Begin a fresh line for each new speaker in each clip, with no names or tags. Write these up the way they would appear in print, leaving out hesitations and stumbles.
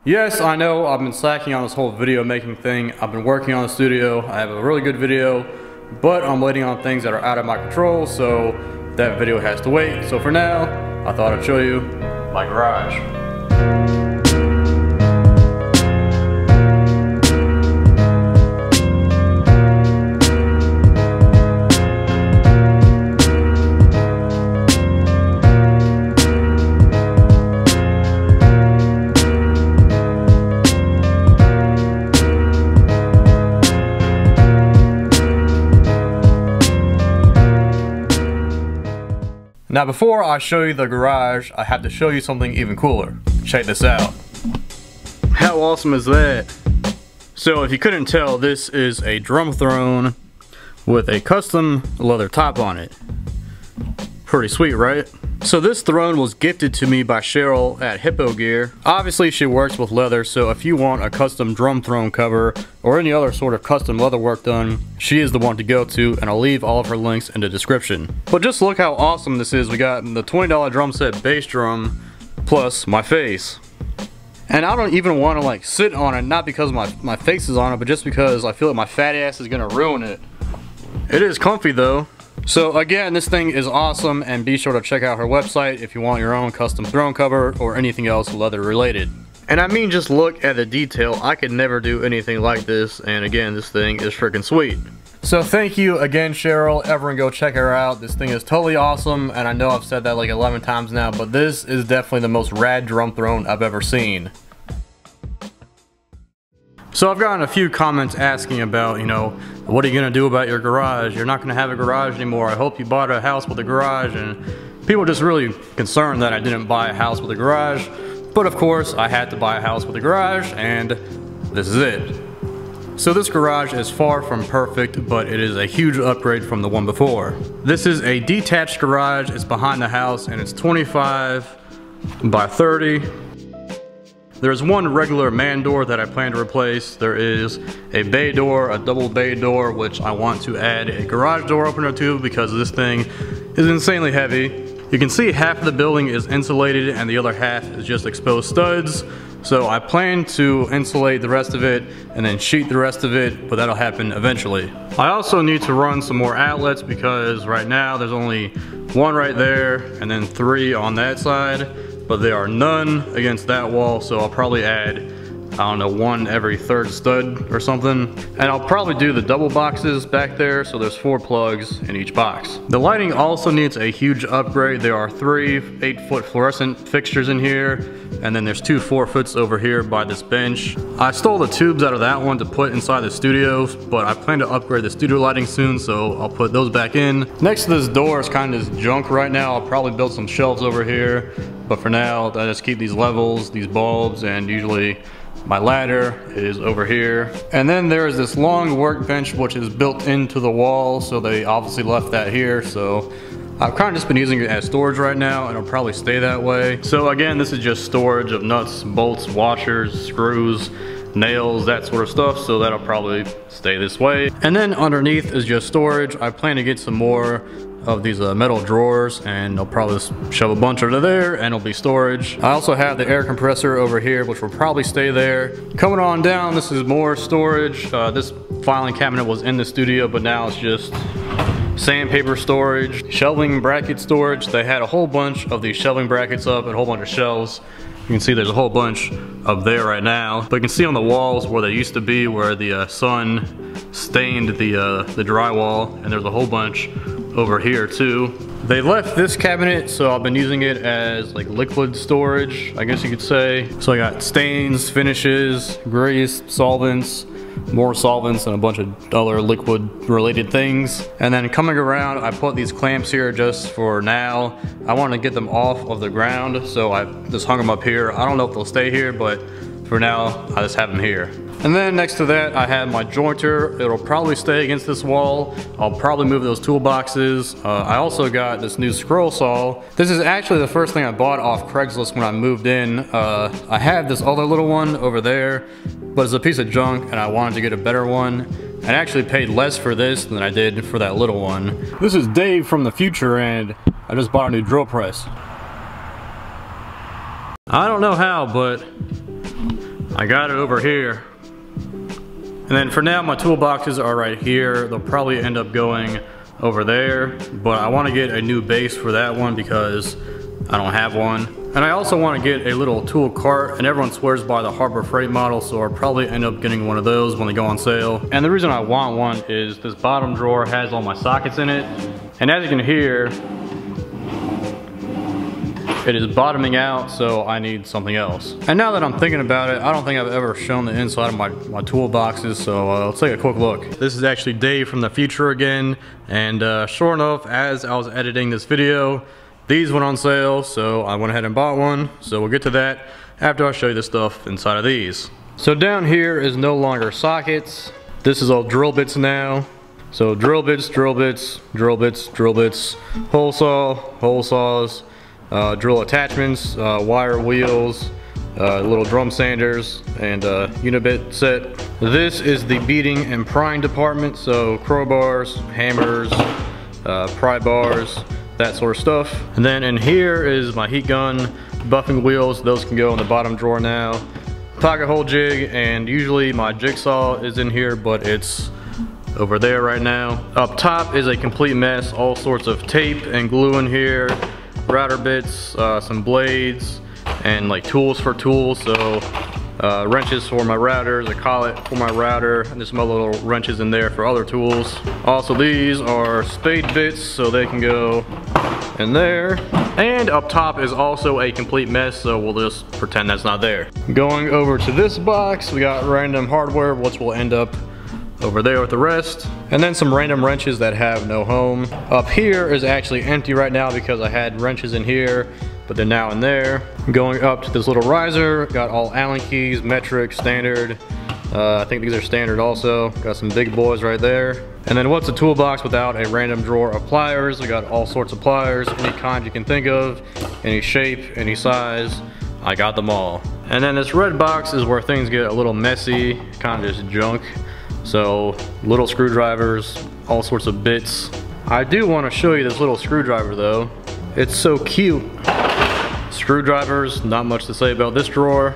Yes, I know I've been slacking on this whole video making thing. I've been working on the studio. I have a really good video, but I'm waiting on things that are out of my control, so that video has to wait. So for now, I thought I'd show you my garage. Now before I show you the garage, I have to show you something even cooler. Check this out. How awesome is that? So if you couldn't tell, this is a drum throne with a custom leather top on it. Pretty sweet, right? So this throne was gifted to me by Cheryl at Hippo Gear. Obviously she works with leather, so if you want a custom drum throne cover or any other sort of custom leather work done, she is the one to go to, and I'll leave all of her links in the description. But just look how awesome this is. We got the $20 drum set bass drum plus my face. And I don't even want to like sit on it, not because my face is on it, but just because I feel like my fat ass is gonna ruin it. It is comfy though. So again, this thing is awesome, and be sure to check out her website if you want your own custom throne cover or anything else leather related. And I mean, just look at the detail. I could never do anything like this, and again, this thing is freaking sweet. So thank you again, Cheryl. Everyone go check her out. This thing is totally awesome, and I know I've said that like 11 times now, but this is definitely the most rad drum throne I've ever seen. So I've gotten a few comments asking about, you know, what are you gonna do about your garage? You're not gonna have a garage anymore. I hope you bought a house with a garage. And people are just really concerned that I didn't buy a house with a garage. But of course, I had to buy a house with a garage, and this is it. So this garage is far from perfect, but it is a huge upgrade from the one before. This is a detached garage. It's behind the house, and it's 25 by 30. There's one regular man door that I plan to replace. There is a bay door, a double bay door, which I want to add a garage door opener to because this thing is insanely heavy. You can see half of the building is insulated and the other half is just exposed studs. So I plan to insulate the rest of it and then sheet the rest of it, but that'll happen eventually. I also need to run some more outlets because right now there's only one right there and then 3 on that side. But there are none against that wall, so I'll probably add, I don't know, 1 every 3rd stud or something. And I'll probably do the double boxes back there, so there's 4 plugs in each box. The lighting also needs a huge upgrade. There are 3 8-foot fluorescent fixtures in here, and then there's 2 4-foots over here by this bench. I stole the tubes out of that one to put inside the studio, but I plan to upgrade the studio lighting soon, so I'll put those back in. Next to this door is kind of junk right now. I'll probably build some shelves over here. But for now, I just keep these levels, these bulbs, and usually my ladder is over here. And then there is this long workbench which is built into the wall, so they obviously left that here. So I've kind of just been using it as storage right now, and it'll probably stay that way. So again, this is just storage of nuts, bolts, washers, screws, nails, that sort of stuff, so that'll probably stay this way. And then underneath is just storage. I plan to get some more of these metal drawers, and I'll probably just shove a bunch under there and it'll be storage. I also have the air compressor over here, which will probably stay there. Coming on down, this is more storage. This filing cabinet was in the studio, but now it's just sandpaper storage, shelving bracket storage. They had a whole bunch of these shelving brackets up and a whole bunch of shelves. You can see there's a whole bunch up there right now. But you can see on the walls where they used to be, where the sun stained the drywall, and there's a whole bunch over here too. They left this cabinet, so I've been using it as like liquid storage, I guess you could say. So I got stains, finishes, grease, solvents, more solvents, and a bunch of other liquid related things. And then coming around, I put these clamps here just for now. I want to get them off of the ground, so I just hung them up here. I don't know if they'll stay here, but for now, I just have them here. And then next to that, I have my jointer. It'll probably stay against this wall. I'll probably move those toolboxes. I also got this new scroll saw. This is actually the first thing I bought off Craigslist when I moved in. I had this other little one over there, but it's a piece of junk and I wanted to get a better one. I actually paid less for this than I did for that little one. This is Dave from the future, and I just bought a new drill press. I don't know how, but I got it over here. And then for now, my toolboxes are right here. They'll probably end up going over there, but I want to get a new base for that one because I don't have one. And I also want to get a little tool cart, and everyone swears by the Harbor Freight model, so I'll probably end up getting one of those when they go on sale. And the reason I want one is this bottom drawer has all my sockets in it, and as you can hear, it is bottoming out, so I need something else. And now that I'm thinking about it, I don't think I've ever shown the inside of my toolboxes, so let's take a quick look. This is actually Dave from the future again, and sure enough, as I was editing this video, these went on sale, so I went ahead and bought one. So we'll get to that after I show you the stuff inside of these. So down here is no longer sockets. This is all drill bits now. So drill bits, drill bits, drill bits, drill bits, hole saw, hole saws, drill attachments, wire wheels, little drum sanders, and unibit set. This is the beating and prying department, so crowbars, hammers, pry bars, that sort of stuff. And then in here is my heat gun, buffing wheels. Those can go in the bottom drawer now. Pocket hole jig, and usually my jigsaw is in here, but it's over there right now. Up top is a complete mess, all sorts of tape and glue in here, router bits, some blades, and like tools for tools. So wrenches for my routers, a collet for my router, and there's some other little wrenches in there for other tools. Also, these are spade bits, so they can go in there. And up top is also a complete mess, so we'll just pretend that's not there. Going over to this box, we got random hardware, which will end up over there with the rest, and then some random wrenches that have no home. Up here is actually empty right now because I had wrenches in here, but they're now in there. Going up to this little riser, got all Allen keys, metric, standard. I think these are standard also. Got some big boys right there. And then what's a toolbox without a random drawer of pliers? We got all sorts of pliers, any kind you can think of, any shape, any size. I got them all. And then this red box is where things get a little messy, kind of just junk. So little screwdrivers, all sorts of bits. I do want to show you this little screwdriver though. It's so cute. Screwdrivers, not much to say about this drawer.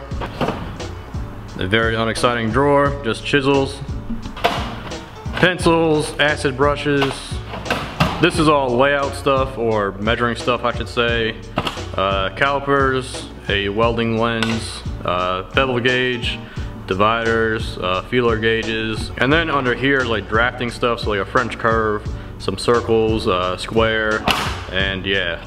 A very unexciting drawer, just chisels, pencils, acid brushes. This is all layout stuff, or measuring stuff I should say. Calipers, a welding lens, bevel gauge, dividers, feeler gauges, and then under here is like drafting stuff, so like a French curve, some circles, square, and yeah.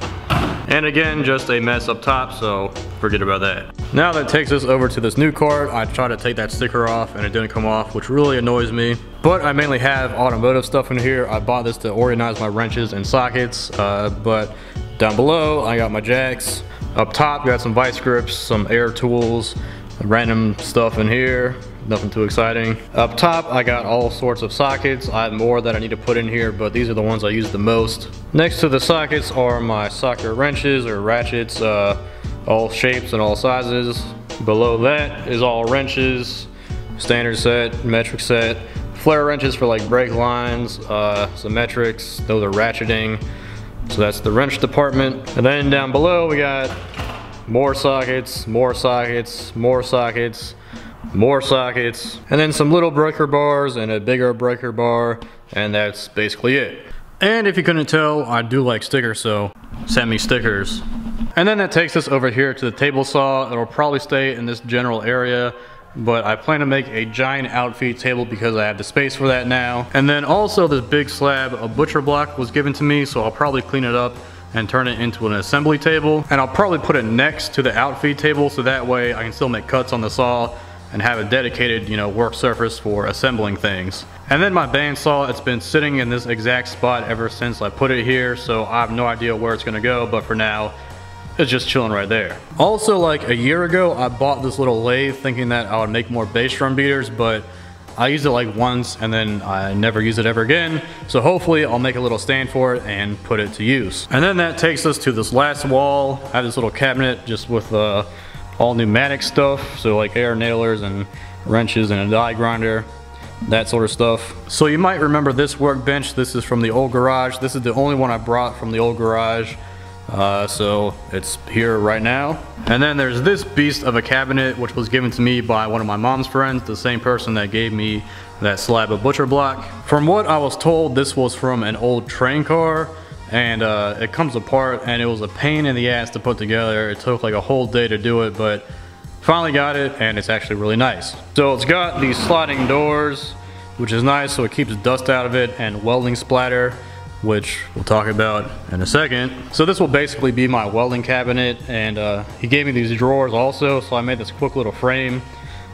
And again, just a mess up top, so forget about that. Now that takes us over to this new cart. I tried to take that sticker off and it didn't come off, which really annoys me. But I mainly have automotive stuff in here. I bought this to organize my wrenches and sockets, but down below I got my jacks. Up top got some vice grips, some air tools, random stuff in here, nothing too exciting. Up top I got all sorts of sockets. I have more that I need to put in here, but these are the ones I use the most. Next to the sockets are my socket wrenches or ratchets, all shapes and all sizes. Below that is all wrenches, standard set, metric set, flare wrenches for like brake lines, some metrics, those are ratcheting. So that's the wrench department. And then down below we got more sockets, more sockets, more sockets, more sockets, and then some little breaker bars and a bigger breaker bar, and that's basically it. And if you couldn't tell, I do like stickers, so send me stickers. And then that takes us over here to the table saw. It'll probably stay in this general area, but I plan to make a giant outfeed table because I have the space for that now. And then also this big slab of butcher block was given to me, so I'll probably clean it up and turn it into an assembly table. And I'll probably put it next to the outfeed table, so that way I can still make cuts on the saw and have a dedicated, work surface for assembling things. And then my bandsaw, it's been sitting in this exact spot ever since I put it here, so I have no idea where it's gonna go, but for now, it's just chilling right there. Also, like a year ago, I bought this little lathe thinking that I would make more bass drum beaters, but I used it like once and then I never used it ever again. So hopefully I'll make a little stand for it and put it to use. And then that takes us to this last wall. I have this little cabinet just with all pneumatic stuff. So like air nailers and wrenches and a die grinder, that sort of stuff. So you might remember this workbench. This is from the old garage. This is the only one I brought from the old garage. So it's here right now. And then there's this beast of a cabinet, which was given to me by one of my mom's friends, the same person that gave me that slab of butcher block. From what I was told, this was from an old train car, and it comes apart, and it was a pain in the ass to put together. It took like a whole day to do it, but finally got it, and it's actually really nice. So it's got these sliding doors, which is nice, so it keeps dust out of it and welding splatter, which we'll talk about in a second. So this will basically be my welding cabinet, and he gave me these drawers also, so I made this quick little frame,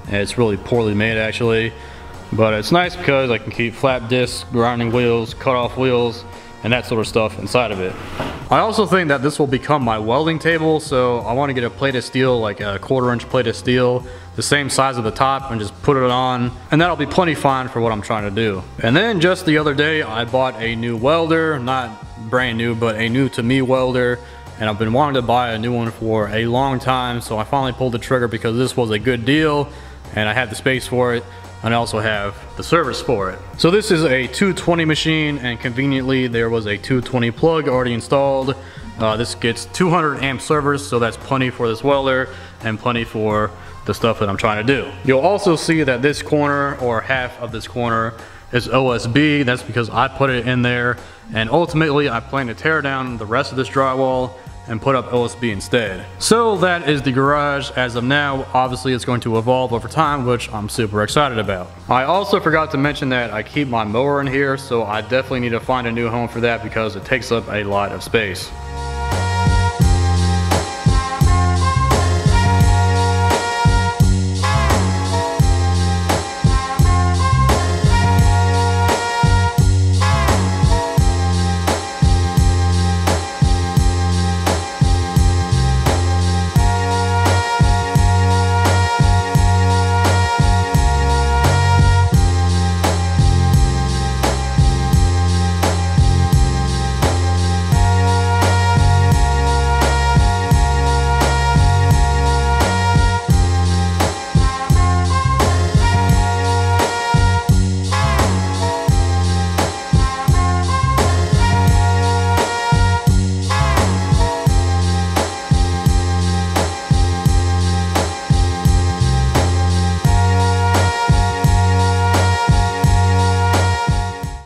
and it's really poorly made actually, but it's nice because I can keep flap discs, grinding wheels, cut off wheels, and that sort of stuff inside of it. I also think that this will become my welding table, so I want to get a plate of steel, like a 1/4-inch plate of steel, the same size of the top, and just put it on, and that'll be plenty fine for what I'm trying to do. And then just the other day I bought a new welder, not brand new, but a new to me welder, and I've been wanting to buy a new one for a long time, so I finally pulled the trigger because this was a good deal and I had the space for it, and I also have the service for it. So this is a 220 machine, and conveniently there was a 220 plug already installed. This gets 200 amp service, so that's plenty for this welder and plenty for the stuff that I'm trying to do. You'll also see that this corner, or half of this corner, is OSB. That's because I put it in there, and ultimately I plan to tear down the rest of this drywall and put up OSB instead. So that is the garage as of now. Obviously it's going to evolve over time, which I'm super excited about. I also forgot to mention that I keep my mower in here, so I definitely need to find a new home for that because it takes up a lot of space.